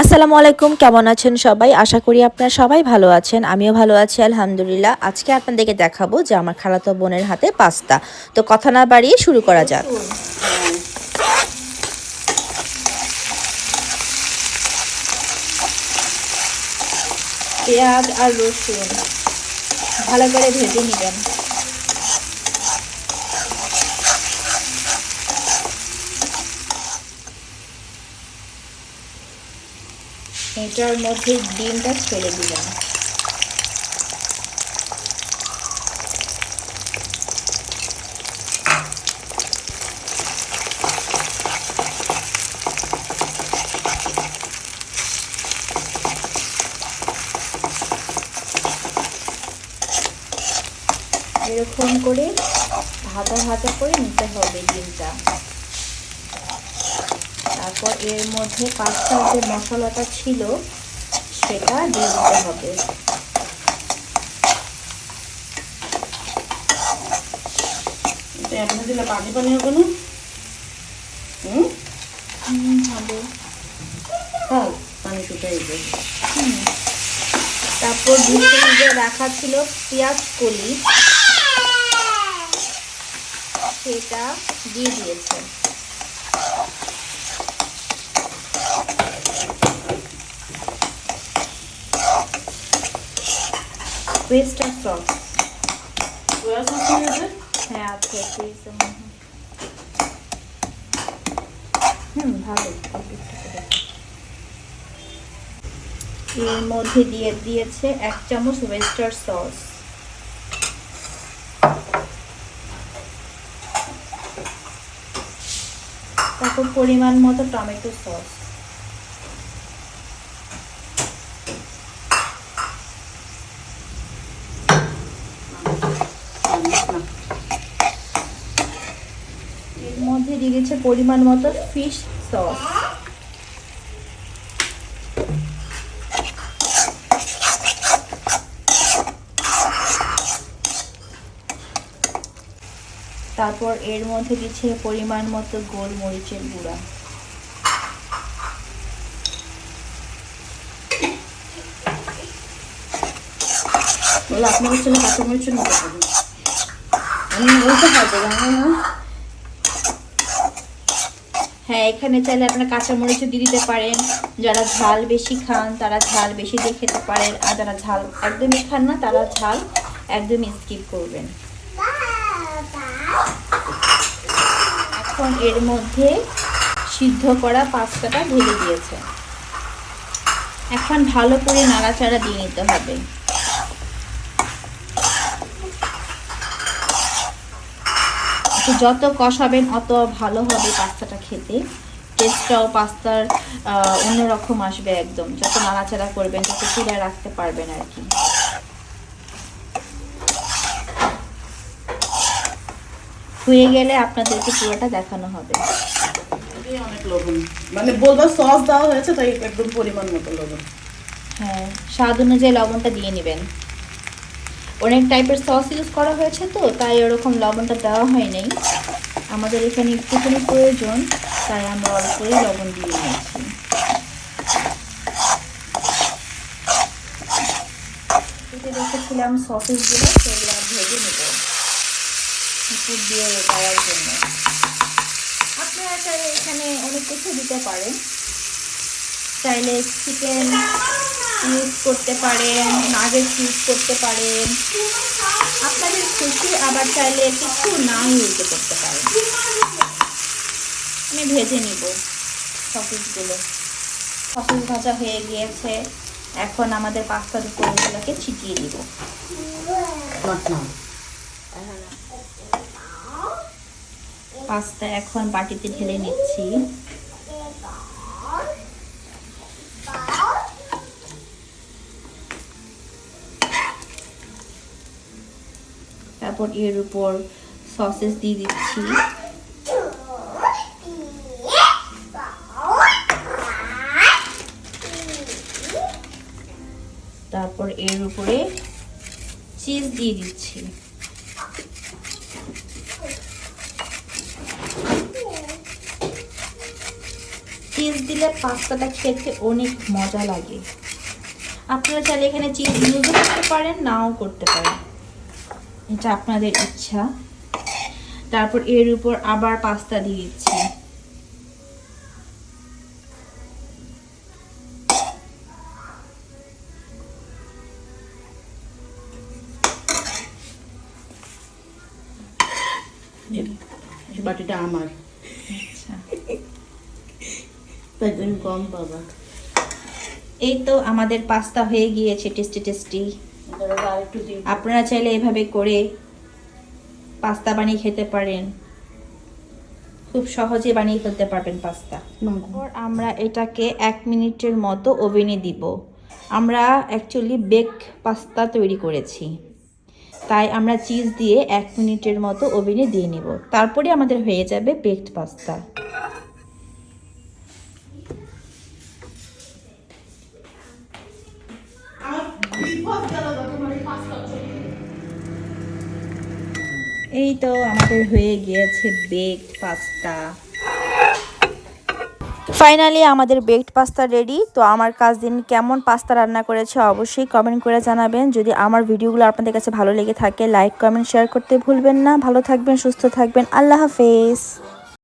আসসালামু আলাইকুম, কেমন আছেন সবাই? আশা করি আপনারা সবাই ভালো আছেন। আমিও ভালো আছি আলহামদুলিল্লাহ। আজকে আপনাদেরকে দেখাবো যে আমার খালাতো বোনের হাতে পাস্তা। তো কথা না বাড়িয়ে শুরু করা যাক। পেঁয়াজ আর রসুন ভালো করে ভেজে নেবেন। এটার মধ্যে ডিমটা ছেড়ে দিবেন। এরকম করে ভাজা ভাজা করে নিতে হবে ডিমটা। তারপর এর মধ্যে পাস্তার যে মশলাটা ছিল সেটা দিয়ে দিতে হবে। এখন দিলে পানি পানি হবে না? হবে। হ্যাঁ, পানি শুকাই যাবে। তারপর ডিপে রাখা ছিল পেঁয়াজ কলি, সেটা দিয়ে দিয়েছে। ওয়েস্টার সস, সোয়া সস নিয়েছে? হ্যাঁ আছে ভালো। এর মধ্যে দিয়ে দিয়েছে 1 চামচ ওয়েস্টার সস। তারপর পরিমাণ মতো টমেটো সস। এর মধ্যে দিয়ে দিয়েছে পরিমাণ মতো ফিশ সস। তারপর এর মধ্যে দিচ্ছে পরিমাণ মতো গোলমরিচের গুঁড়া। বলে আপনার ছেলে কাঁচামরিচ নিতে পারেন। আমি বলতে পারবো না। হ্যাঁ, এখানে চাইলে আপনারা কাঁচামরিচও দিয়ে দিতে পারেন। যারা ঝাল বেশি খান তারা ঝাল বেশি দিয়ে খেতে পারেন, আর যারা ঝাল একদমই খান না তারা ঝাল একদমই স্কিপ করবেন। এখন এর মধ্যে সিদ্ধ করা পাস্তাটা ঢেলে দিয়েছে। এখন ভালো করে নাড়াচাড়া দিয়ে নিতে হবে। যত কষাবেন অত ভালো হবে পাস্তাটা খেতে। টেস্টটাও পাস্তার অন্যরকম আসবে একদম, যত নাড়াচাড়া করবেন তত চুলায় রাখতে পারবেন আর কি। হয়ে গেলে আপনাদেরকে পুরোটা দেখানো হবে। অনেক লবণ, মানে বলবো সস দেওয়া হয়েছে তাই একদম পরিমাণ মতো লবণ। হ্যাঁ, স্বাদ অনুযায়ী লবণটা দিয়ে নেবেন। অনেক টাইপের সস ইউজ করা হয়েছে তো তাই ওরকম লবণটা দেওয়া হয় নাই। আমাদের এখানে একটুখানি প্রয়োজন, তাই আমরা অল্পই লবণ দিয়ে নিয়েছি। রেখেছিলাম সসেসগুলো, সেগুলো ভেজে নেব উপর দিয়ে দেওয়ার জন্য। আপনারা চাইলে এখানে অনেক কিছু দিতে পারেন। চাইলে চিকেন ইউজ করতে পারেন, নাগেটস ইউজ করতে পারেন, আপনাদের খুশি। আবার চাইলে কিছু না ইউজ করতে পারেন। আমি ভেজে নিব সসেসগুলো। সসেস ভাজা হয়ে গিয়েছে, এখন আমাদের পাস্তার উপর এগুলোকে ছিটিয়ে দিব। পাস্তা এখন বাটিতে ঢেলে নিচ্ছি। তারপর এর উপর সসেস দিয়ে দিচ্ছি। তারপর এর উপরে চিজ দিয়ে দিচ্ছি। চিজ দিলে পাস্তাটা খেতে অনেক মজা লাগে। আপনারা চাইলে এখানে চিজ ইউজও করতে পারেন, নাও করতে পারেন, এটা আপনাদের ইচ্ছা। তারপর এর উপর আবার পাস্তা দিয়ে দিচ্ছি। এই বাটিটা আমার, আচ্ছা, তাই তুমি কম পাবা। এই তো আমাদের পাস্তা হয়ে গিয়েছে, টেস্টি টেস্টি। আর একটু দিই। আপনারা চাইলে এভাবে করে পাস্তা বানিয়ে খেতে পারেন, খুব সহজে বানিয়ে ফেলতে পারবেন পাস্তা। তারপর আমরা এটাকে 1 মিনিটের মতো ওভেনে দিব। আমরা অ্যাকচুয়ালি বেক পাস্তা তৈরি করেছি, তাই আমরা চিজ দিয়ে 1 মিনিটের মতো ওভেনে দিয়ে নেব, তারপরে আমাদের হয়ে যাবে বেকড পাস্তা। এই তো আমাদের হয়ে গিয়েছে বেকড পাস্তা। ফাইনালি আমাদের বেকড পাস্তা রেডি। তো আমার কাজিন কেমন পাস্তা রান্না করেছে অবশ্যই কমেন্ট করে জানাবেন। যদি আমার ভিডিওগুলো আপনাদের কাছে ভালো লেগে থাকে, লাইক কমেন্ট শেয়ার করতে ভুলবেন না। ভালো থাকবেন, সুস্থ থাকবেন, আল্লাহ হাফেজ।